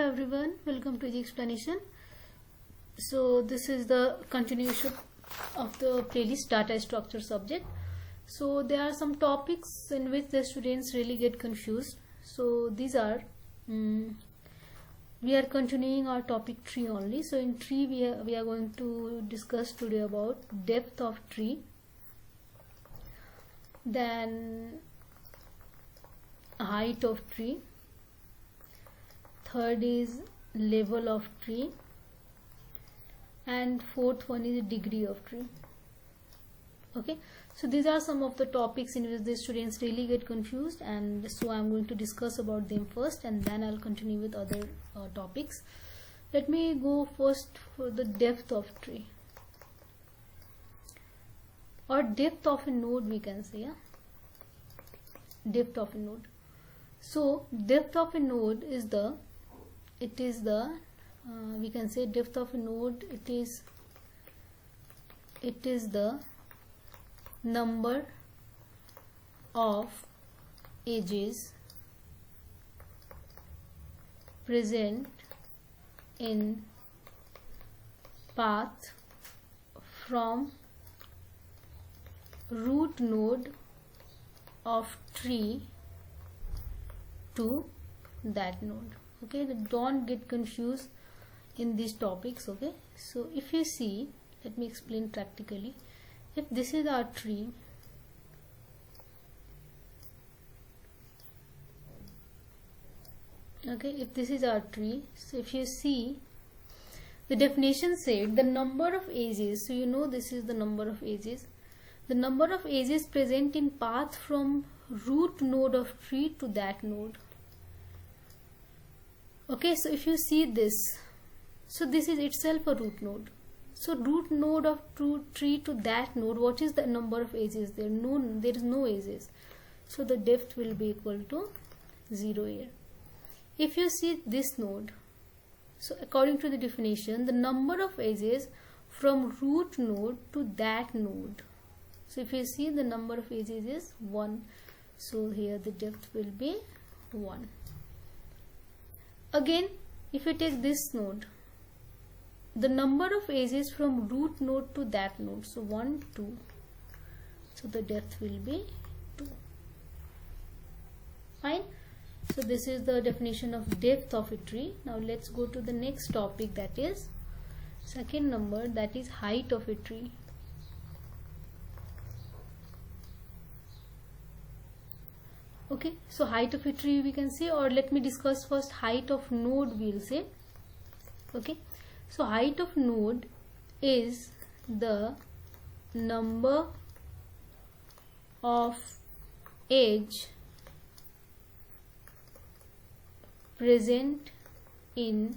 everyone, welcome to the explanation. So this is the continuation of the playlist data structure subject. So there are some topics in which the students really get confused. So these are we are continuing our topic tree only. So in tree we are going to discuss today about depth of tree, then height of tree, third is level of tree, and fourth one is degree of tree. Okay, so these are some of the topics in which the students really get confused, and so I'm going to discuss about them first and then I'll continue with other topics. Let me go first for the depth of tree, or depth of a node, we can say. Depth of a node. So depth of a node is we can say depth of a node, it is the number of edges present in path from root node of tree to that node. Okay, don't get confused in these topics. Okay, so if you see, let me explain practically. If this is our tree, okay, if this is our tree, so if you see, the definition said the number of edges, so you know this is the number of edges, the number of edges present in path from root node of tree to that node. Okay, so if you see this, so this is itself a root node. So root node of tree to that node, what is the number of edges there? There is no edges. So the depth will be equal to 0 here. If you see this node, so according to the definition, the number of edges from root node to that node. So if you see, the number of edges is 1. So here the depth will be 1. Again, if you take this node, the number of edges from root node to that node, so 1, 2, so the depth will be 2. Fine. So this is the definition of depth of a tree. Now let's go to the next topic, that is second number, that is height of a tree. Okay, so height of a tree we can say, or let me discuss first height of node, we'll say. Okay, so height of node is the number of edge present in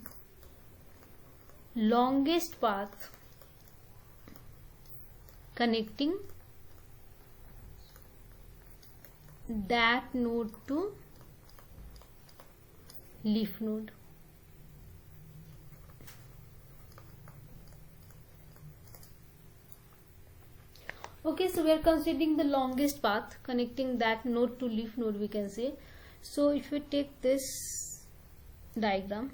longest path connecting that node to leaf node. Okay, so we are considering the longest path connecting that node to leaf node, we can say. So if we take this diagram,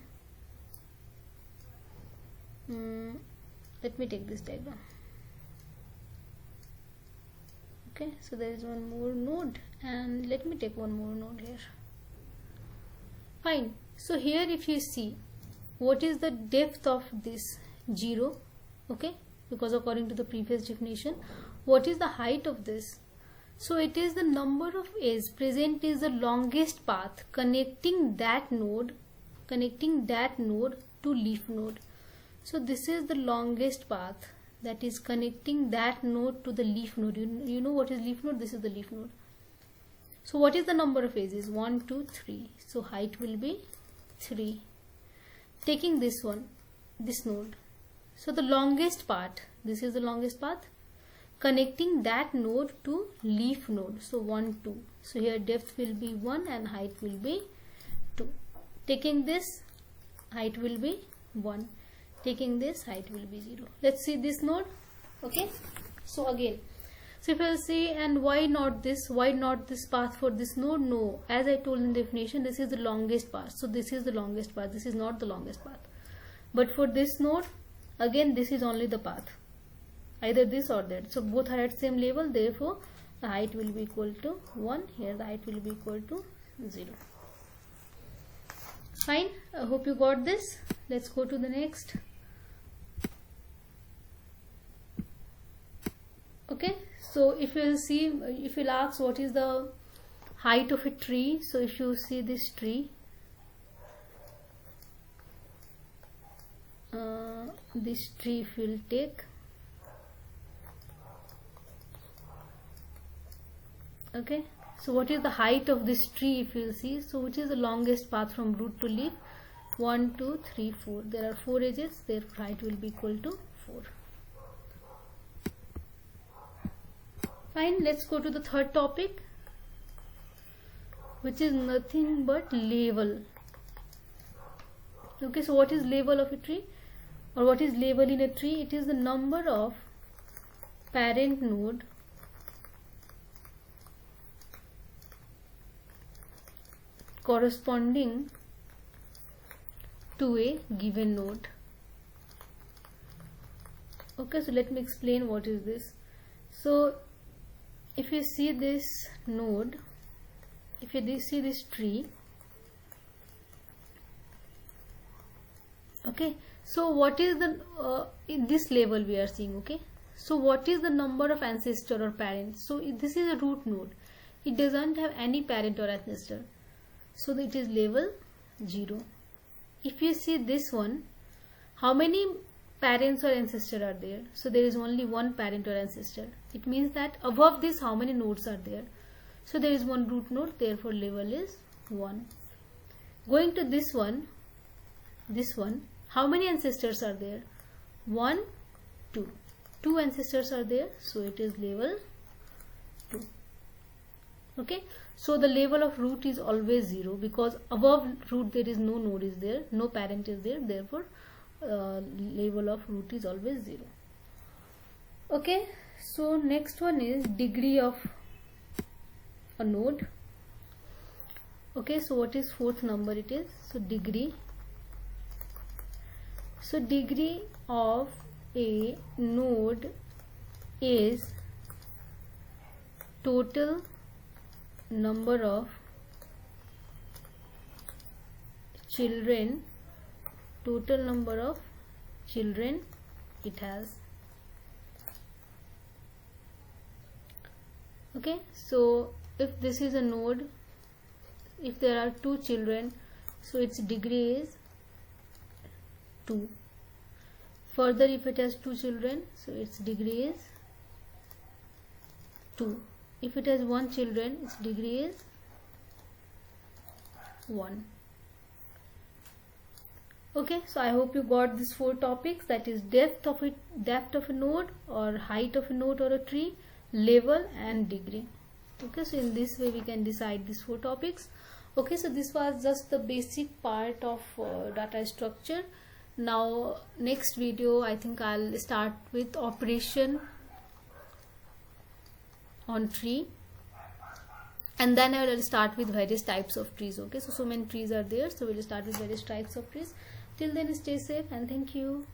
let me take this diagram. Okay, so there is one more node, and let me take one more node here. Fine. So here if you see, what is the depth of this? 0. Okay, because according to the previous definition, what is the height of this? So it is the number of edges present is the longest path connecting that node to leaf node. So this is the longest path that is connecting that node to the leaf node. You know what is leaf node? This is the leaf node. So what is the number of edges? 1, 2, 3. So height will be 3. Taking this one, this node. So the longest part, this is the longest path connecting that node to leaf node. So 1, 2. So here depth will be 1 and height will be 2. Taking this, height will be 1. Taking this, height will be 0. Let's see this node. Okay, so again, So if I say, and why not this path for this node? No, as I told in the definition, this is the longest path. So this is the longest path, this is not the longest path. But for this node, again this is only the path, either this or that. So both are at same level, therefore the height will be equal to 1. Here the height will be equal to 0. Fine, I hope you got this. Let's go to the next. Okay, so if you'll see, if you'll ask what is the height of a tree, so if you see this tree, this tree if you'll take, okay, so what is the height of this tree if you'll see? So which is the longest path from root to leaf? 1, 2, 3, 4. There are 4 edges, their height will be equal to 4. Fine, let's go to the third topic, which is nothing but level. Okay, so what is level of a tree, or what is level in a tree? It is the number of parent node corresponding to a given node. Okay, so let me explain what is this. So if you see this node, if you see this tree, okay, so what is the in this level we are seeing, okay, so what is the number of ancestor or parents? So this is a root node, it doesn't have any parent or ancestor, so it is level 0. If you see this one, how many parents or ancestor are there? So there is only one parent or ancestor. It means that above this how many nodes are there? So there is one root node, therefore level is 1. Going to this one, how many ancestors are there? 1, 2. 2 ancestors are there, so it is level 2. Okay, so the level of root is always 0, because above root there is no node is there, no parent is there, therefore level of root is always 0. Okay, so next one is degree of a node. Okay, so what is fourth number? It is, so degree. So degree of a node is total number of children, it has. Okay, so if this is a node, if there are 2 children, so its degree is 2. Further, if it has 2 children, so its degree is 2. If it has 1 children, its degree is 1. Okay, so I hope you got these 4 topics, that is depth of a node, or height of a node or a tree, level and degree. Okay, so in this way we can decide these 4 topics. Okay, so this was just the basic part of data structure. Now next video I think I'll start with operation on tree, and then I will start with various types of trees. Okay, so many trees are there, so we'll start with various types of trees. Till then, stay safe and thank you.